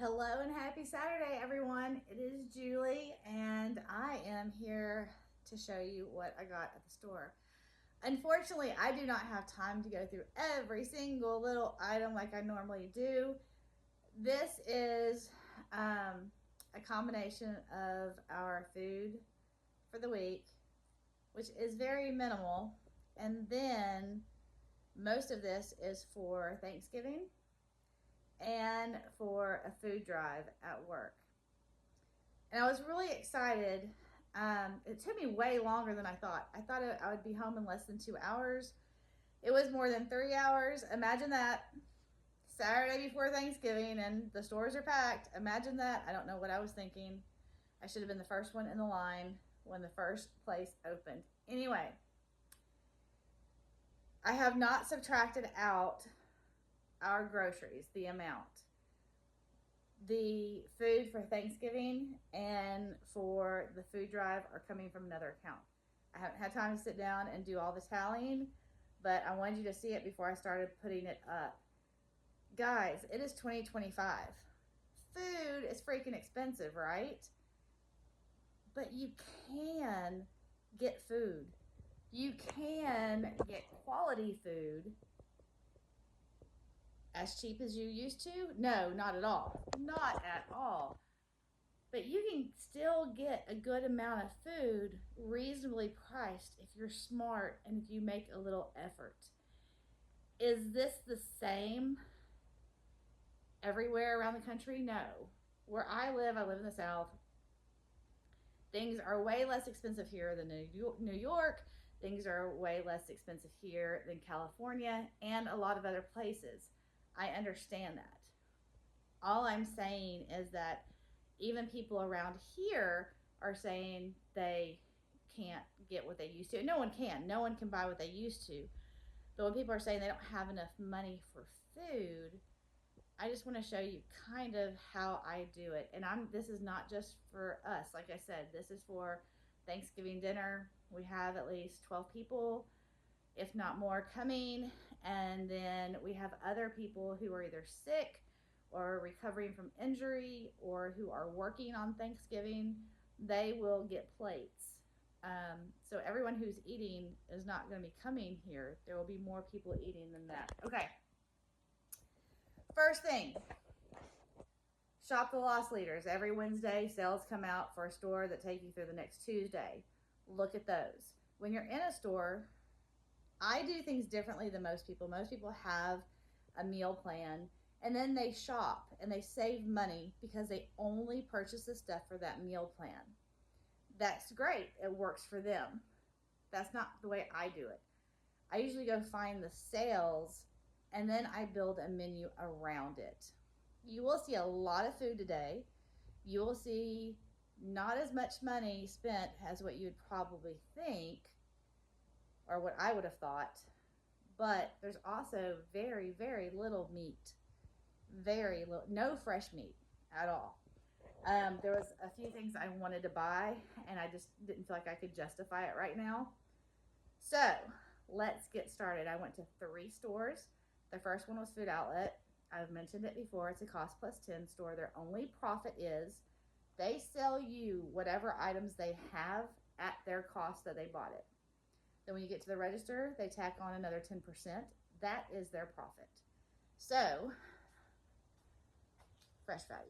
Hello and happy Saturday, everyone. It is Julie, and I am here to show you what I got at the store. Unfortunately, I do not have time to go through every single little item like I normally do. This is a combination of our food for the week, which is very minimal, and then most of this is for Thanksgiving and for a food drive at work. And I was really excited. It took me way longer than I thought. I thought I would be home in less than 2 hours. It was more than 3 hours. Imagine that. Saturday before Thanksgiving and the stores are packed. Imagine that. I don't know what I was thinking. I should have been the first one in the line when the first place opened. Anyway, I have not subtracted out our groceries, the amount. The food for Thanksgiving and for the food drive are coming from another account. I haven't had time to sit down and do all the tallying, but I wanted you to see it before I started putting it up. Guys, it is 2025. Food is freaking expensive, right? But you can get food. You can get quality food as cheap as you used to? No, not at all. Not at all. But you can still get a good amount of food reasonably priced if you're smart and if you make a little effort. Is this the same everywhere around the country? No. Where I live in the South. Things are way less expensive here than New York. Things are way less expensive here than California and a lot of other places. I understand that. All I'm saying is that even people around here are saying they can't get what they used to. No one can. No one can buy what they used to. But when people are saying they don't have enough money for food, I just want to show you kind of how I do it. And this is not just for us. Like I said, this is for Thanksgiving dinner. We have at least 12 people, if not more, coming. And then we have other people who are either sick or recovering from injury or who are working on Thanksgiving. They will get plates. So everyone who's eating is not going to be coming here. There will be more people eating than that. Okay. First thing, shop the loss leaders. Every Wednesday, sales come out for a store that take you through the next Tuesday. Look at those. When you're in a store, I do things differently than most people. Most people have a meal plan and then they shop and they save money because they only purchase the stuff for that meal plan. That's great. It works for them. That's not the way I do it. I usually go find the sales and then I build a menu around it. You will see a lot of food today. You will see not as much money spent as what you'd probably think or what I would have thought, but there's also very, very little meat. Very little, no fresh meat at all. There was a few things I wanted to buy, and I just didn't feel like I could justify it right now. So let's get started. I went to 3 stores. The first one was Food Outlet. I've mentioned it before. It's a cost plus 10 store. Their only profit is they sell you whatever items they have at their cost that they bought it. Then when you get to the register, they tack on another 10%. That is their profit. So, fresh value.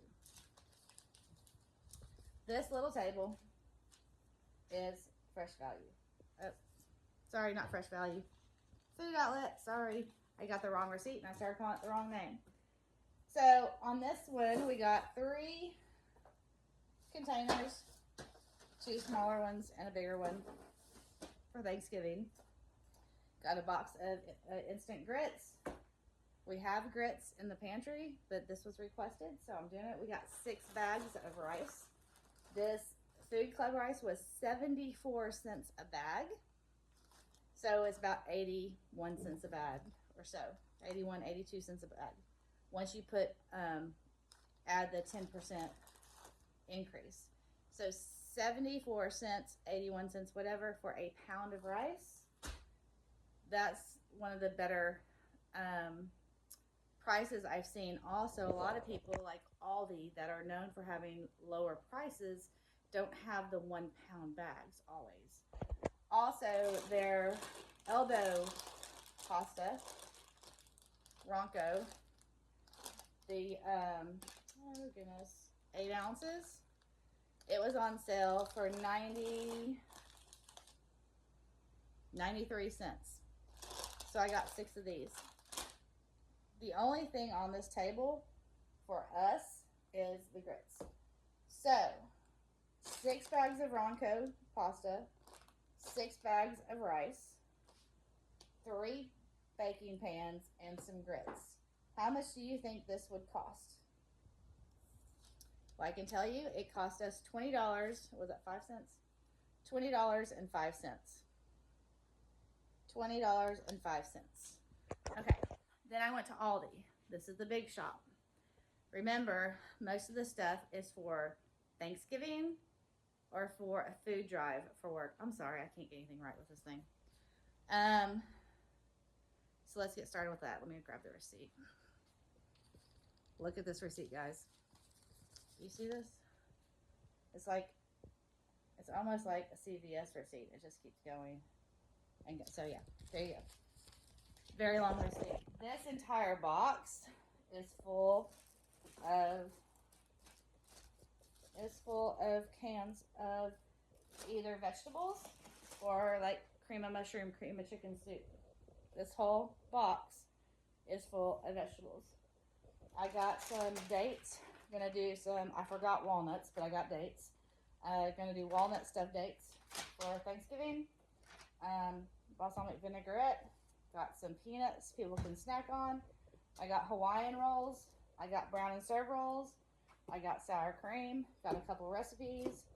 This little table is fresh value. Oh, sorry, not fresh value. Food Outlet, sorry. I got the wrong receipt and I started calling it the wrong name. So on this one, we got 3 containers, 2 smaller ones and a bigger one for Thanksgiving. Got a box of instant grits. We have grits in the pantry, but this was requested, so I'm doing it. We got 6 bags of rice. This Food Club rice was 74 cents a bag. So it's about 81 cents a bag or so. 81, 82 cents a bag. Once you add the 10% increase. So 74 cents, 81 cents, whatever for a pound of rice. That's one of the better prices I've seen also, a lot of people like Aldi that are known for having lower prices don't have the 1 pound bags always. Also, their elbow pasta, Ronco, the, oh goodness, 8 ounces. It was on sale for 93 cents. So I got 6 of these. The only thing on this table for us is the grits. So, 6 bags of Ronco pasta, 6 bags of rice, 3 baking pans, and some grits. How much do you think this would cost? Well, I can tell you it cost us $20. Was that 5 cents? $20.05. $20.05. Okay, then I went to Aldi. This is the big shop. Remember, most of the stuff is for Thanksgiving or for a food drive for work. I'm sorry, I can't get anything right with this thing. So let's get started with that. Let me grab the receipt. Look at this receipt, guys. You see this? It's almost like a CVS receipt. It just keeps going. And so yeah, there you go. Very long receipt. This entire box is full of cans of either vegetables or like cream of mushroom, cream of chicken soup. This whole box is full of vegetables. I got some dates. Gonna do some, I forgot walnuts, but I got dates. Gonna do walnut stuffed dates for Thanksgiving. Balsamic vinaigrette. Got some peanuts people can snack on. I got Hawaiian rolls. I got brown and serve rolls. I got sour cream. Got a couple recipes.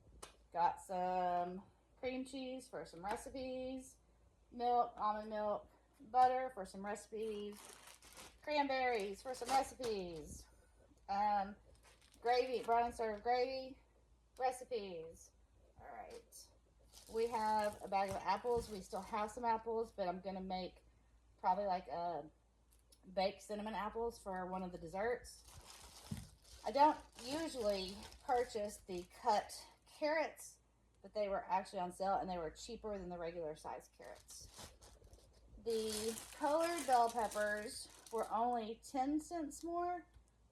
Got some cream cheese for some recipes. Milk, almond milk, butter for some recipes. Cranberries for some recipes. Gravy, brown and serve gravy, recipes. All right. We have a bag of apples. We still have some apples, but I'm going to make probably like a baked cinnamon apples for one of the desserts. I don't usually purchase the cut carrots, but they were actually on sale and they were cheaper than the regular size carrots. The colored bell peppers were only 10 cents more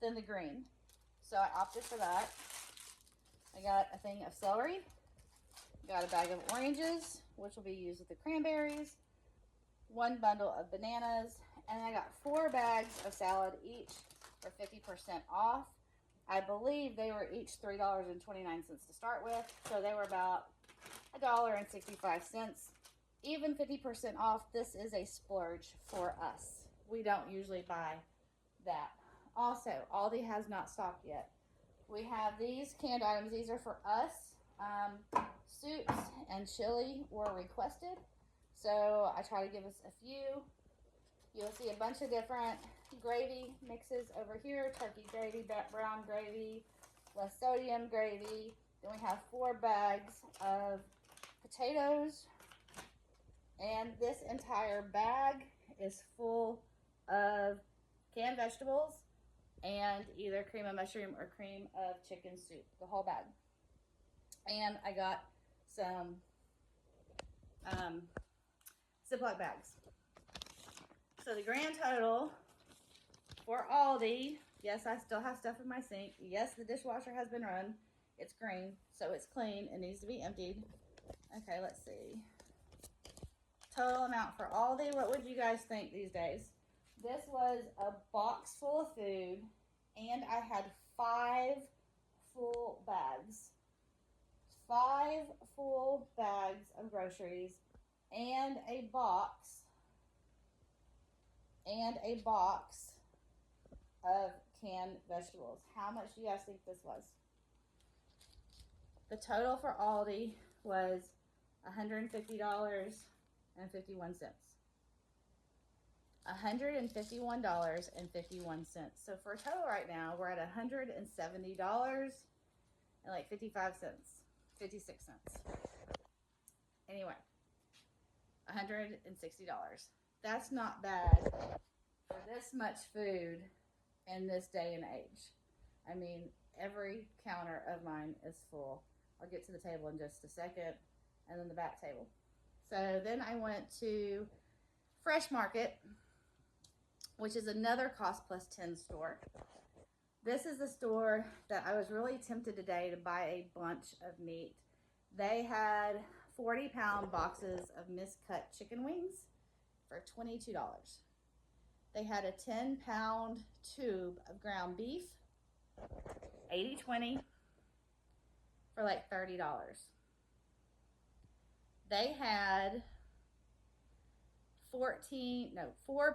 than the green. So I opted for that. I got a thing of celery. Got a bag of oranges, which will be used with the cranberries. 1 bundle of bananas. And I got 4 bags of salad each for 50% off. I believe they were each $3.29 to start with. So they were about $1.65. Even 50% off, this is a splurge for us. We don't usually buy that. Also, Aldi has not stocked yet. We have these canned items. These are for us. Soups and chili were requested. So I try to give us a few. You'll see a bunch of different gravy mixes over here. Turkey gravy, brown gravy, less sodium gravy. Then we have 4 bags of potatoes. And this entire bag is full of canned vegetables and either cream of mushroom or cream of chicken soup, the whole bag. And I got some Ziploc bags. So the grand total for Aldi, yes, I still have stuff in my sink. Yes, the dishwasher has been run. It's green, so it's clean. It needs to be emptied. Okay, let's see. Total amount for Aldi, what would you guys think these days? This was a box full of food, and I had 5 full bags. 5 full bags of groceries, and a box of canned vegetables. How much do you guys think this was? The total for Aldi was $150.51. $151.51. So for a total right now, we're at $170 and like 55 cents, 56 cents. Anyway, $160. That's not bad for this much food in this day and age. I mean, every counter of mine is full. I'll get to the table in just a second, and then the back table. So then I went to Fresh Market, which is another Cost Plus 10 store. This is the store that I was really tempted today to buy a bunch of meat. They had 40-pound boxes of miscut chicken wings for $22. They had a 10-pound tube of ground beef, 80/20, for like $30. They had 4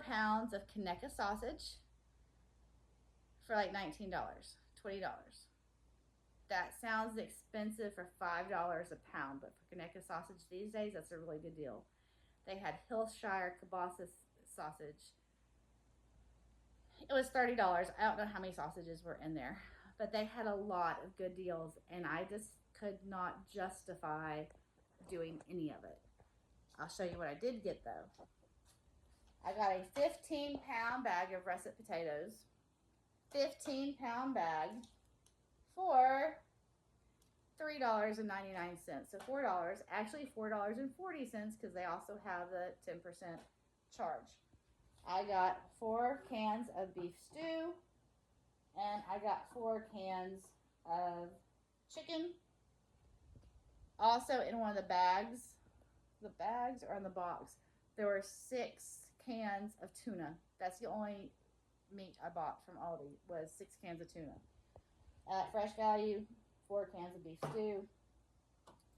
pounds of Conecuh sausage for like $19, $20. That sounds expensive for $5 a pound, but for Conecuh sausage these days, that's a really good deal. They had Hillshire kielbasa sausage. It was $30. I don't know how many sausages were in there, but they had a lot of good deals, and I just could not justify doing any of it. I'll show you what I did get though. I got a 15-pound bag of russet potatoes. 15-pound bag for $3.99. So $4, actually $4.40, because they also have the 10% charge. I got 4 cans of beef stew, and I got 4 cans of chicken. Also in one of the bags are in the box, there were 6 cans of tuna. That's the only meat I bought from Aldi, was 6 cans of tuna. At Fresh Value, 4 cans of beef stew,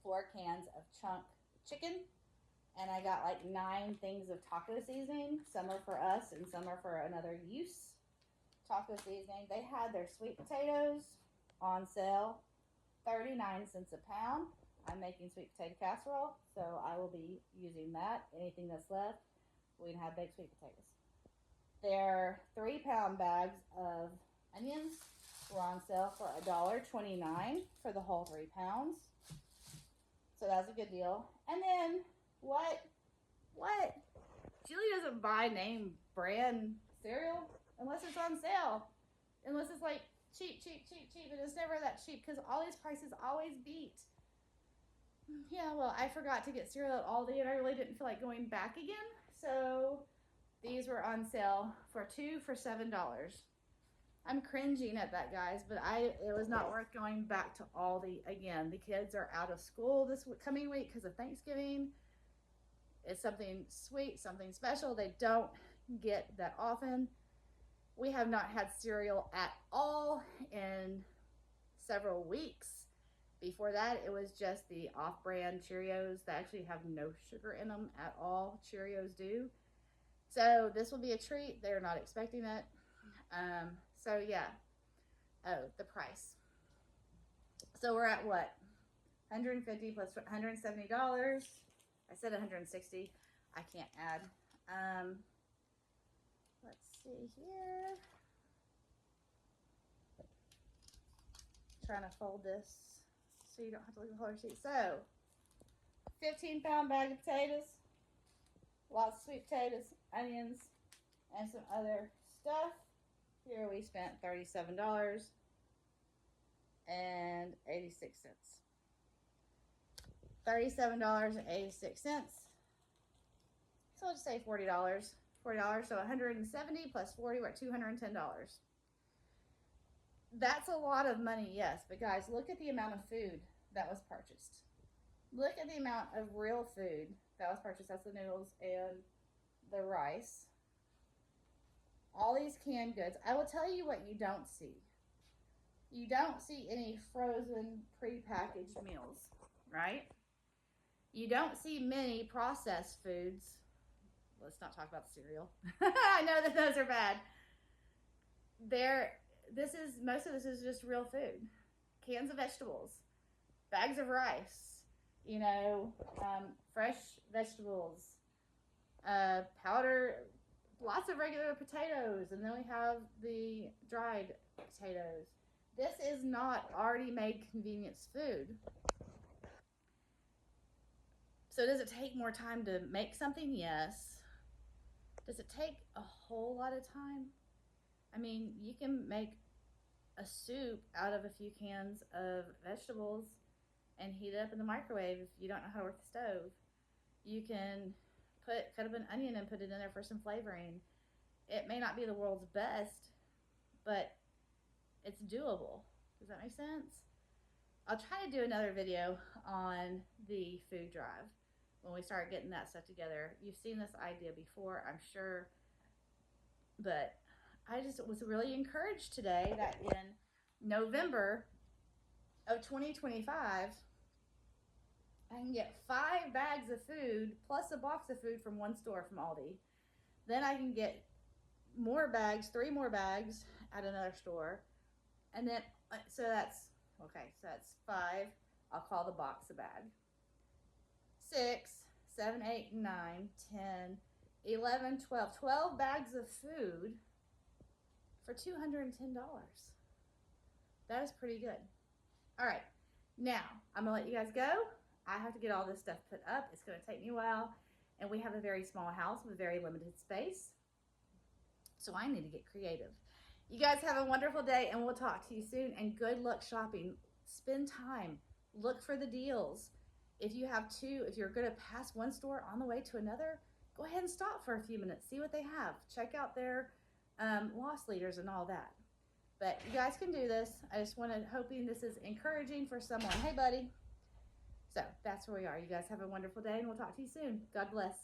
4 cans of chunk chicken, and I got like 9 things of taco seasoning. Some are for us and some are for another use. Taco seasoning. They had their sweet potatoes on sale, 39 cents a pound. I'm making sweet potato casserole, so I will be using that. Anything that's left, we can have baked sweet potatoes. Their 3-pound bags of onions were on sale for $1.29 for the whole 3 pounds. So that's a good deal. And then what? Julie doesn't buy name brand cereal unless it's on sale. Unless it's like cheap. And it's never that cheap because all these prices always beat. Yeah, well, I forgot to get cereal at Aldi and I really didn't feel like going back again. So these were on sale for 2 for $7. I'm cringing at that, guys, but it was not worth going back to Aldi again. The kids are out of school this coming week because of Thanksgiving. It's something sweet, something special. They don't get that often. We have not had cereal at all in several weeks. Before that, it was just the off-brand Cheerios that actually have no sugar in them at all. Cheerios do. So this will be a treat. They're not expecting it. So yeah. Oh, the price. So we're at what? $150 plus $170. I said $160. I can't add. Let's see here. Trying to fold this so you don't have to look at the color sheet. So, 15-pound bag of potatoes, lots of sweet potatoes, onions, and some other stuff. Here we spent $37.86. $37.86. So let's say $40. $40, so $170 plus $40, we're at $210. That's a lot of money, yes, but guys, look at the amount of food that was purchased. Look at the amount of real food that was purchased. That's the noodles and the rice. All these canned goods. I will tell you what you don't see. You don't see any frozen, prepackaged meals, right? You don't see many processed foods. Let's not talk about the cereal. I know that those are bad. Most of this is just real food. Cans of vegetables, bags of rice, fresh vegetables, powder, lots of regular potatoes, and then we have the dried potatoes. This is not already made convenience food. So does it take more time to make something? Yes. Does it take a whole lot of time? I mean, you can make a soup out of a few cans of vegetables and heat it up in the microwave if you don't know how to work the stove. You can cut up an onion and put it in there for some flavoring. It may not be the world's best, but it's doable. Does that make sense? I'll try to do another video on the food drive when we start getting that stuff together. You've seen this idea before, I'm sure, but I just was really encouraged today that in November of 2025, I can get 5 bags of food plus a box of food from one store from Aldi. Then I can get more bags, 3 more bags at another store. And then, so that's 5. I'll call the box a bag. 6, 7, 8, 9, 10, 11, 12. 12 bags of food for $210. That is pretty good. All right, now I'm gonna let you guys go. I have to get all this stuff put up. It's gonna take me a while, and we have a very small house with very limited space, so I need to get creative. You guys have a wonderful day, and we'll talk to you soon, and good luck shopping. Spend time, look for the deals. If you have if you're gonna pass one store on the way to another, go ahead and stop for a few minutes, see what they have. Check out their loss leaders and all that. But you guys can do this. I just hoping this is encouraging for someone. Hey, buddy. So that's where we are. You guys have a wonderful day, and we'll talk to you soon. God bless.